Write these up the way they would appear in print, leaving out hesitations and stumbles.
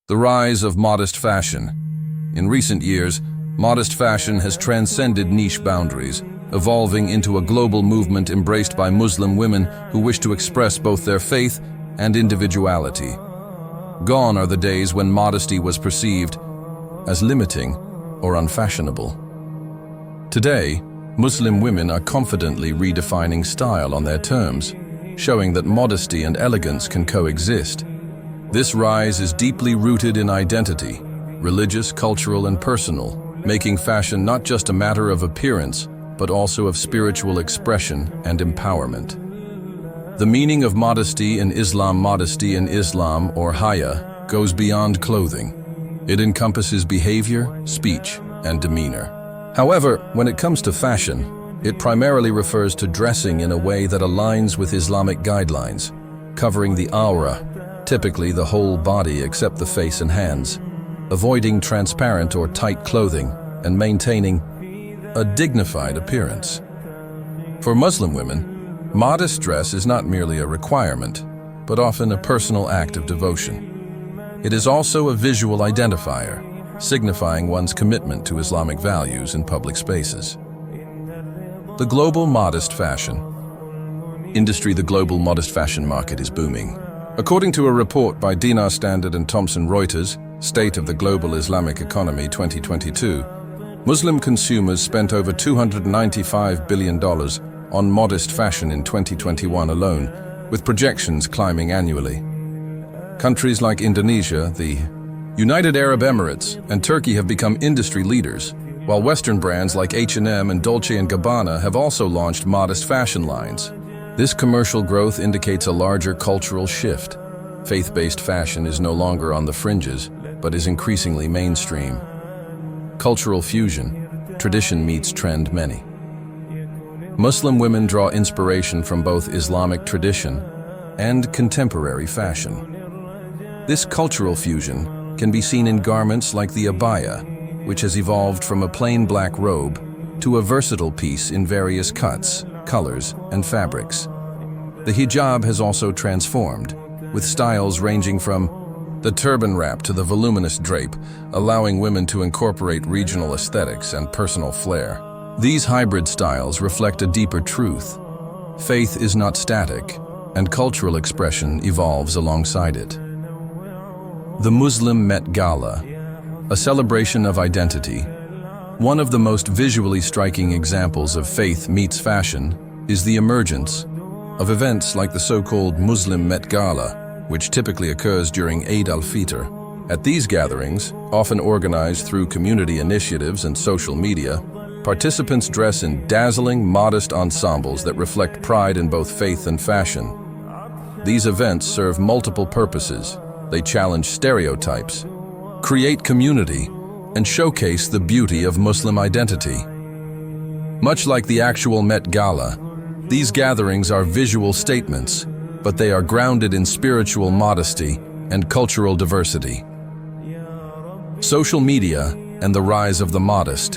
The rise of modest fashion. In recent years, modest fashion has transcended niche boundaries, evolving into a global movement embraced by Muslim women who wish to express both their faith and individuality. Gone are the days when modesty was perceived as limiting or unfashionable. Today, Muslim women are confidently redefining style on their terms, showing that modesty and elegance can coexist. This rise is deeply rooted in identity, religious, cultural, and personal, making fashion not just a matter of appearance, but also of spiritual expression and empowerment. The meaning of modesty in Islam, or haya, goes beyond clothing. It encompasses behavior, speech, and demeanor. However, when it comes to fashion, it primarily refers to dressing in a way that aligns with Islamic guidelines, covering the aura, typically the whole body except the face and hands, avoiding transparent or tight clothing, and maintaining a dignified appearance. For Muslim women, modest dress is not merely a requirement, but often a personal act of devotion. It is also a visual identifier, signifying one's commitment to Islamic values in public spaces. The global modest fashion industry. The global modest fashion market is booming. According to a report by Dinar Standard and Thomson Reuters, State of the Global Islamic Economy 2022, Muslim consumers spent over $295 billion on modest fashion in 2021 alone, with projections climbing annually. Countries like Indonesia, the United Arab Emirates, and Turkey have become industry leaders, while Western brands like H&M and Dolce & Gabbana have also launched modest fashion lines. This commercial growth indicates a larger cultural shift. Faith-based fashion is no longer on the fringes, but is increasingly mainstream. Cultural fusion. Tradition meets trend. Many Muslim women draw inspiration from both Islamic tradition and contemporary fashion. This cultural fusion can be seen in garments like the abaya, which has evolved from a plain black robe to a versatile piece in various cuts, colors, and fabrics. The hijab has also transformed, with styles ranging from the turban wrap to the voluminous drape, allowing women to incorporate regional aesthetics and personal flair. These hybrid styles reflect a deeper truth. Faith is not static, and cultural expression evolves alongside it. The Muslim Met Gala, a celebration of identity. One of the most visually striking examples of faith meets fashion is the emergence of events like the so-called Muslim Met Gala, which typically occurs during Eid al-Fitr. At these gatherings, often organized through community initiatives and social media, participants dress in dazzling, modest ensembles that reflect pride in both faith and fashion. These events serve multiple purposes. They challenge stereotypes, create community, and showcase the beauty of Muslim identity. Much like the actual Met Gala, these gatherings are visual statements, but they are grounded in spiritual modesty and cultural diversity. Social media and the rise of the modest.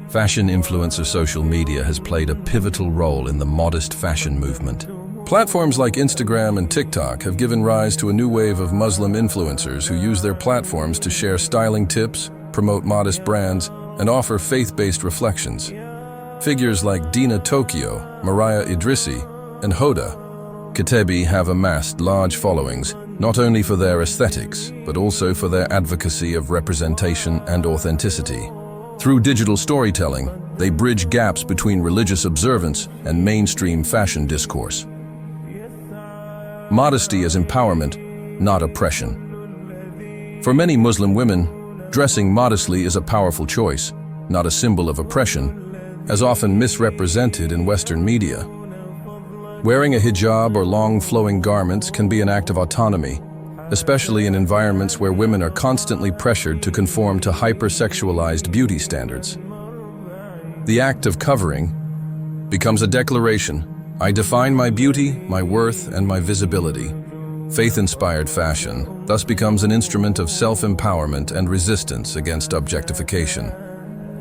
Fashion influencer social media has played a pivotal role in the modest fashion movement. Platforms like Instagram and TikTok have given rise to a new wave of Muslim influencers who use their platforms to share styling tips, promote modest brands, and offer faith-based reflections. Figures like Dina Tokyo, Mariah Idrissi, and Hoda Katebi have amassed large followings, not only for their aesthetics, but also for their advocacy of representation and authenticity. Through digital storytelling, they bridge gaps between religious observance and mainstream fashion discourse. Modesty as empowerment, not oppression. For many Muslim women, dressing modestly is a powerful choice, not a symbol of oppression, as often misrepresented in Western media. Wearing a hijab or long flowing garments can be an act of autonomy, especially in environments where women are constantly pressured to conform to hypersexualized beauty standards. The act of covering becomes a declaration: I define my beauty, my worth, and my visibility. Faith-inspired fashion thus becomes an instrument of self-empowerment and resistance against objectification.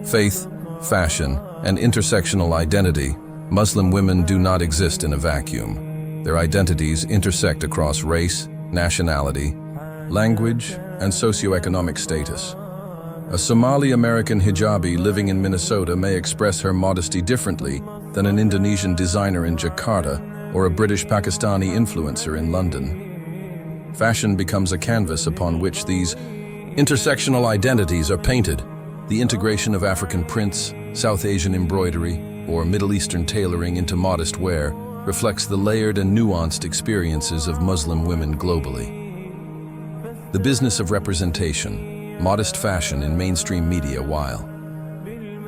Faith, fashion, and intersectional identity. Muslim women do not exist in a vacuum. Their identities intersect across race, nationality, language, and socioeconomic status. A Somali-American hijabi living in Minnesota may express her modesty differently than an Indonesian designer in Jakarta or a British-Pakistani influencer in London. Fashion becomes a canvas upon which these intersectional identities are painted. The integration of African prints, South Asian embroidery, or Middle Eastern tailoring into modest wear reflects the layered and nuanced experiences of Muslim women globally. The business of representation, modest fashion in mainstream media. While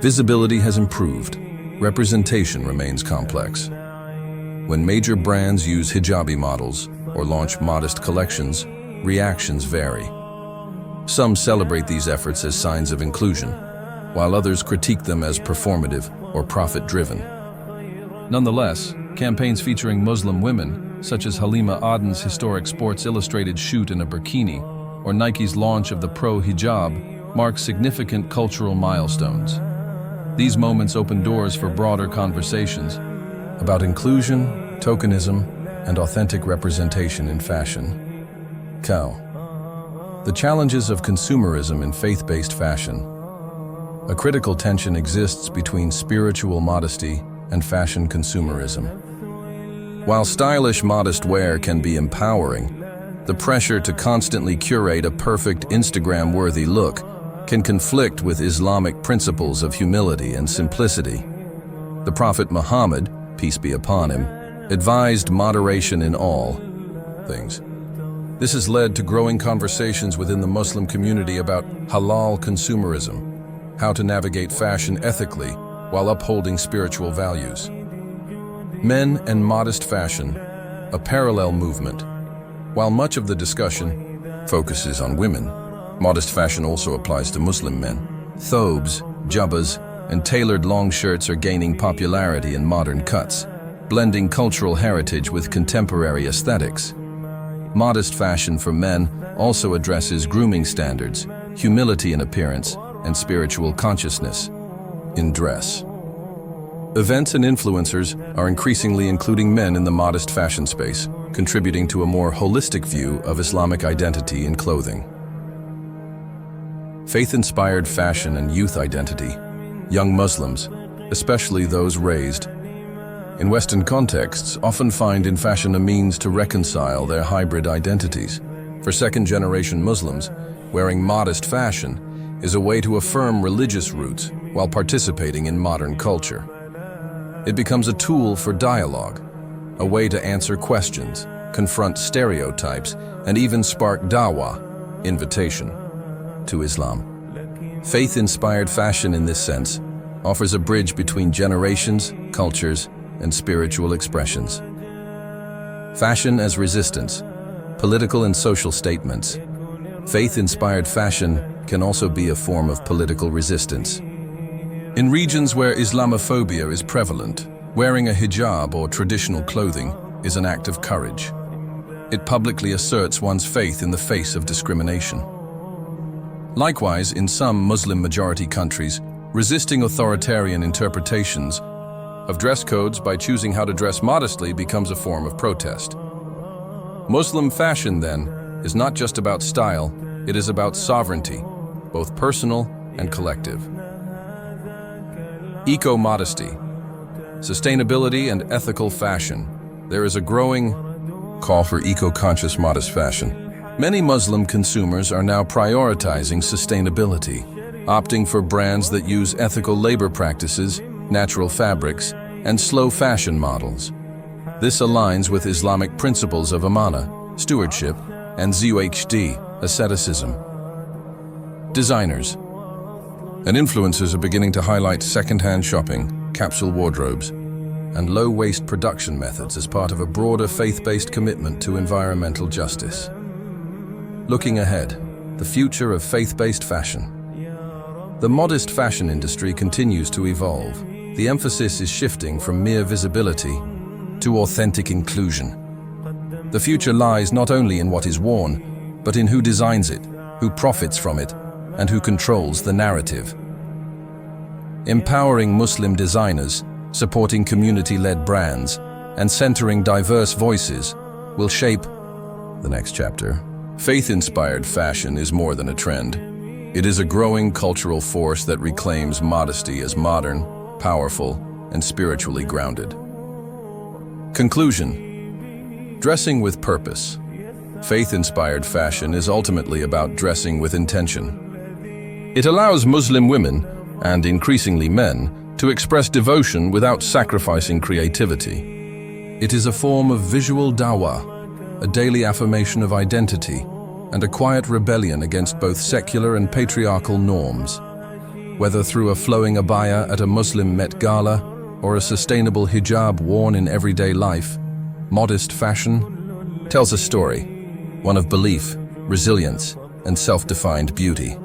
visibility has improved, representation remains complex. When major brands use hijabi models or launch modest collections, reactions vary. Some celebrate these efforts as signs of inclusion, while others critique them as performative or profit-driven. Nonetheless, campaigns featuring Muslim women, such as Halima Aden's historic Sports Illustrated shoot in a burkini, or Nike's launch of the Pro Hijab, mark significant cultural milestones. These moments open doors for broader conversations about inclusion, tokenism, and authentic representation in fashion. The challenges of consumerism in faith-based fashion. A critical tension exists between spiritual modesty and fashion consumerism. While stylish, modest wear can be empowering, the pressure to constantly curate a perfect Instagram-worthy look can conflict with Islamic principles of humility and simplicity. The Prophet Muhammad, peace be upon him, advised moderation in all things. This has led to growing conversations within the Muslim community about halal consumerism, how to navigate fashion ethically while upholding spiritual values. Men and modest fashion, a parallel movement. While much of the discussion focuses on women, modest fashion also applies to Muslim men. Thobes, jubbas, and tailored long shirts are gaining popularity in modern cuts, blending cultural heritage with contemporary aesthetics. Modest fashion for men also addresses grooming standards, humility in appearance, and spiritual consciousness in dress. Events and influencers are increasingly including men in the modest fashion space, contributing to a more holistic view of Islamic identity in clothing. Faith-inspired fashion and youth identity. Young Muslims, especially those raised in Western contexts, often find in fashion a means to reconcile their hybrid identities. For second-generation Muslims, wearing modest fashion is a way to affirm religious roots while participating in modern culture. It becomes a tool for dialogue, a way to answer questions, confront stereotypes, and even spark dawah, invitation, to Islam. Faith-inspired fashion in this sense offers a bridge between generations, cultures, and spiritual expressions. Fashion as resistance, political and social statements. Faith-inspired fashion can also be a form of political resistance. In regions where Islamophobia is prevalent, wearing a hijab or traditional clothing is an act of courage. It publicly asserts one's faith in the face of discrimination. Likewise, in some Muslim-majority countries, resisting authoritarian interpretations of dress codes by choosing how to dress modestly becomes a form of protest. Muslim fashion, then, is not just about style, it is about sovereignty, both personal and collective. Eco-modesty, sustainability and ethical fashion. There is a growing call for eco-conscious modest fashion. Many Muslim consumers are now prioritizing sustainability, opting for brands that use ethical labor practices, natural fabrics, and slow fashion models. This aligns with Islamic principles of amana, stewardship, and zuhd, asceticism. Designers and influencers are beginning to highlight second-hand shopping, capsule wardrobes, and low-waste production methods as part of a broader faith-based commitment to environmental justice. Looking ahead, the future of faith-based fashion. The modest fashion industry continues to evolve. The emphasis is shifting from mere visibility to authentic inclusion. The future lies not only in what is worn, but in who designs it, who profits from it, and who controls the narrative. Empowering Muslim designers, supporting community-led brands, and centering diverse voices will shape the next chapter. Faith-inspired fashion is more than a trend. It is a growing cultural force that reclaims modesty as modern, powerful, and spiritually grounded. Conclusion: dressing with purpose. Faith-inspired fashion is ultimately about dressing with intention. It allows Muslim women, and increasingly men, to express devotion without sacrificing creativity. It is a form of visual dawah, a daily affirmation of identity, and a quiet rebellion against both secular and patriarchal norms. Whether through a flowing abaya at a Muslim Met Gala or a sustainable hijab worn in everyday life, modest fashion tells a story, one of belief, resilience, and self-defined beauty.